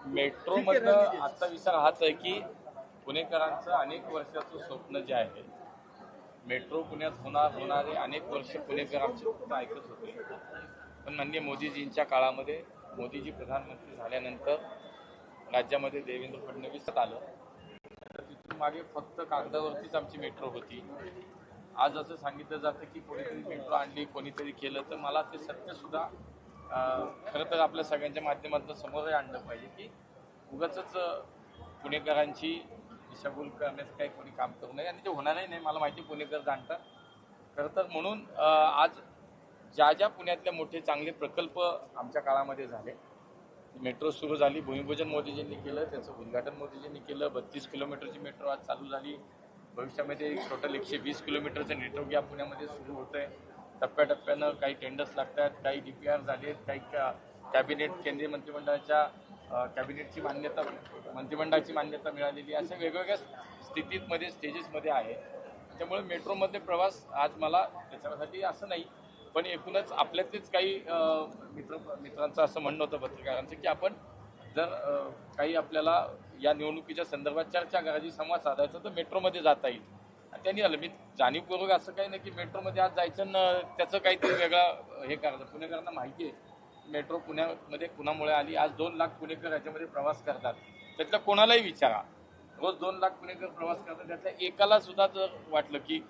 Metro मधलं आजचा विचार हाच आहे की पुणेकरांचं अनेक वर्षाचं स्वप्न जे आहे मेट्रो पुण्यात होणारे अनेक वर्ष पुणेकर आमचे फक्त ऐकत होते. पण माननीय मोदीजींच्या काळामध्ये मोदीजी प्रधानमंत्री झाल्यानंतर राज्यामध्ये देवेंद्र फडणवीस आलं तर तिथून मागे फक्त कागदावरतीच आमची मेट्रो होती. आज असं सांगितलं जातं की कोणीतरी मेट्रो आणली कोणीतरी केलं, तर मला ते सत्य सुद्धा खरं तर आपल्या सगळ्यांच्या माध्यमातून समोरही आणलं पाहिजे की उगाचच पुणेकरांची दिशाभूल करण्याचं काही कोणी काम करू नये आणि ते होणारही नाही. मला माहिती पुणेकर जाणतात. खरं तर म्हणून आज ज्या पुण्यातले मोठे चांगले प्रकल्प आमच्या काळामध्ये झाले, मेट्रो सुरू झाली, भूमिपूजन मोदीजींनी केलं, त्याचं उद्घाटन मोदीजींनी केलं, 32 किलोमीटरची मेट्रो आज चालू झाली. भविष्यामध्ये टोटल 120 किलोमीटरचं नेटवर्क या पुण्यामध्ये सुरू होतं आहे. टप्प्याटप्प्यानं काही टेंडर्स लागतात, काही DPR झालेत, काही कॅबिनेट केंद्रीय मंत्रिमंडळाच्या कॅबिनेटची मान्यता मंत्रिमंडळाची मान्यता मिळालेली, अशा वेगवेगळ्या स्थितीमध्ये स्टेजेसमध्ये आहे. त्यामुळे मेट्रोमध्ये प्रवास आज मला त्याच्यासाठी असं नाही, पण एकूणच आपल्यातलेच काही मित्रांचं असं म्हणणं होतं पत्रकारांचं की आपण जर काही आपल्याला या निवडणुकीच्या संदर्भात चर्चा करायची, संवाद साधायचा तर मेट्रोमध्ये जाता येईल. आणि त्यांनी आलं, मी जाणीवपूर्वक असं काही नाही की मेट्रोमध्ये आज जायचं न त्याचं काहीतरी वेगळं हे करायचं. पुणेकरांना माहिती आहे मेट्रो पुण्यामध्ये कुणामुळे आली. आज 2 लाख पुणेकर याच्यामध्ये प्रवास करतात. त्यातल्या कोणालाही विचारा, रोज 2 लाख पुणेकर प्रवास करतात, त्यातल्या एकाला सुद्धा जर वाटलं की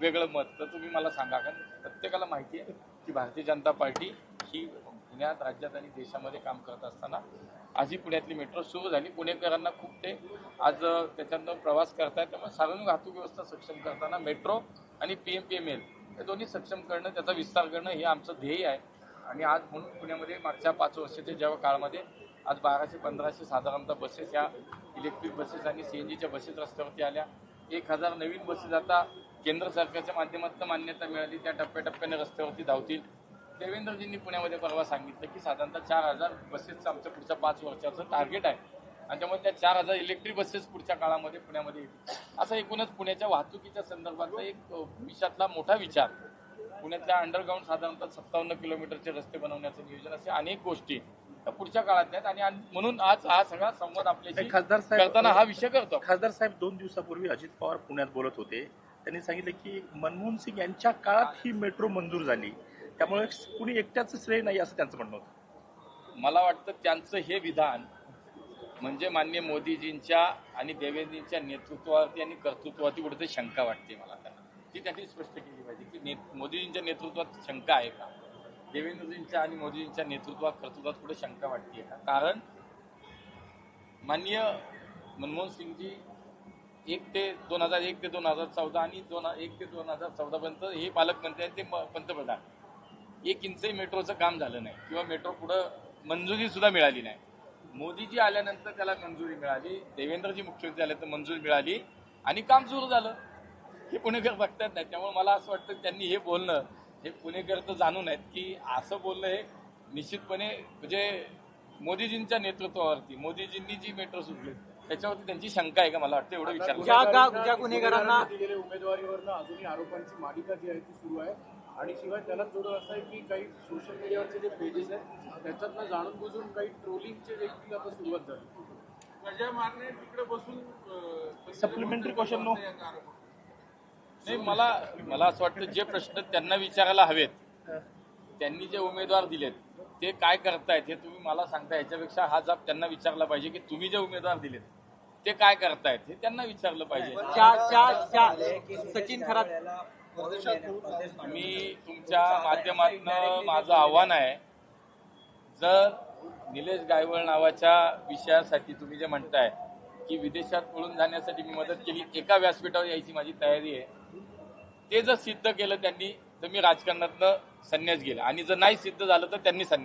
वेगळं मत तर तुम्ही मला सांगा. कारण प्रत्येकाला माहिती आहे की भारतीय जनता पार्टी ही पुण्यात, राज्यात आणि देशामध्ये काम करत असताना आजही पुण्यातली मेट्रो सुरू झाली. पुणेकरांना खूप ते आज त्याच्यातनं प्रवास करतायत. त्यामुळे सार्वजनिक वाहतूक व्यवस्था सक्षम करताना मेट्रो आणि PMPML हे दोन्ही सक्षम करणं, त्याचा विस्तार करणं हे आमचं ध्येय आहे. आणि आज म्हणून पुण्यामध्ये मागच्या 5 वर्षाच्या जेव्हा काळामध्ये आज 1200-1500 साधारणतः बसेस, या इलेक्ट्रिक बसेस आणि CNGच्या बसेस रस्त्यावरती आल्या. 1000 नवीन बसेस आता केंद्र सरकारच्या माध्यमातून मान्यता मिळाली, त्या टप्प्याटप्प्याने रस्त्यावरती धावतील. देवेंद्रजींनी पुण्यामध्ये परवा सांगितलं की साधारणतः 4000 बसेसचं आमचं पुढच्या 5 वर्षाचं टार्गेट आहे. आणि त्यामुळे त्या 4000 इलेक्ट्रिक बसेस पुढच्या काळामध्ये पुण्यामध्ये येतील. असं एकूणच पुण्याच्या वाहतुकीच्या संदर्भातला एक भविष्यातला मोठा विचार. पुण्यातल्या अंडरग्राऊंड साधारणतः 57 किलोमीटरचे रस्ते बनवण्याचं नियोजन, असे अनेक गोष्टी पुढच्या काळात आहेत. आणि म्हणून आज हा सगळा संवाद आपल्याशी करताना हा विषय करतो. खासदार साहेब 2 दिवसापूर्वी अजित पवार पुण्यात बोलत होते. त्यांनी सांगितलं की मनमोहन सिंग यांच्या काळात ही मेट्रो मंजूर झाली, त्यामुळे कुणी एकट्याचं श्रेय नाही असं त्यांचं म्हणणं होतं. मला वाटतं त्यांचं हे विधान म्हणजे माननीय मोदीजींच्या आणि देवेंद्रजींच्या नेतृत्वावरती आणि कर्तृत्वावरती कुठेतरी शंका वाटते मला. त्यांनी स्पष्ट केली पाहिजे की मोदीजींच्या नेतृत्वात शंका आहे का, देवेंद्रजींच्या आणि मोदीजींच्या नेतृत्वात कर्तृत्वात कुठे शंका वाटते का. कारण माननीय मनमोहन सिंगजी 1 ते 2001 ते 2014 आणि 1 ते 2014 पर्यंत हे पालकमंत्री आहेत, ते पंतप्रधान. 1 इंचही मेट्रोचं काम झालं नाही किंवा मेट्रो पुढं मंजुरी सुद्धा मिळाली नाही. मोदीजी आल्यानंतर त्याला मंजुरी मिळाली, देवेंद्रजी मुख्यमंत्री आले तर मंजुरी मिळाली आणि काम सुरू झालं. हे पुणेकर बघतात नाही. त्यामुळे मला असं वाटतं त्यांनी हे बोलणं, हे पुणेकर तर जाणून आहेत की असं बोलणं हे निश्चितपणे म्हणजे मोदीजींच्या नेतृत्वावरती, मोदीजींनी जी मेट्रो सुटली त्याच्यावरती त्यांची शंका आहे का, मला वाटतं एवढं विचार. ज्या गुन्हेगारांना दिलेल्या उमेदवारीवरनं अजूनही आरोपांची मालिका जी आहे ती सुरू आहे. आणि शिवाय त्याला जोडून असं आहे की काही सोशल मीडियावरचे जे पेजेस आहेत त्याच्यातनं जाणून बुजून काही ट्रोलिंगचे देखील आता सुरुवात झाली. गजा मारणे तिकडे बसून सप्लिमेंटरी क्वेश्चन नो. नाही, मला असं वाटतं जे प्रश्न त्यांना विचारायला हवेत, त्यांनी जे उमेदवार दिलेत ते काय करतायत हे तुम्ही मला सांगता. याच्यापेक्षा हा जाब त्यांना विचारला पाहिजे की तुम्ही जे उमेदवार दिलेत ते काय करतायत हे त्यांना विचारलं पाहिजे. सचिन खरात, मी तुमच्या माध्यमातून माझं आव्हान आहे, जर निलेश गायवळ नावाच्या विषयासाठी तुम्ही जे म्हणताय की विदेशात पळून जाण्यासाठी मी मदत केली, एका व्यासपीठावर यायची माझी तयारी आहे. ते जर सिद्ध केलं त्यांनी तर मी राजकारणातनं संन्यास घेईल, आणि जर नाही सिद्ध झालं तर त्यांनी संन्यास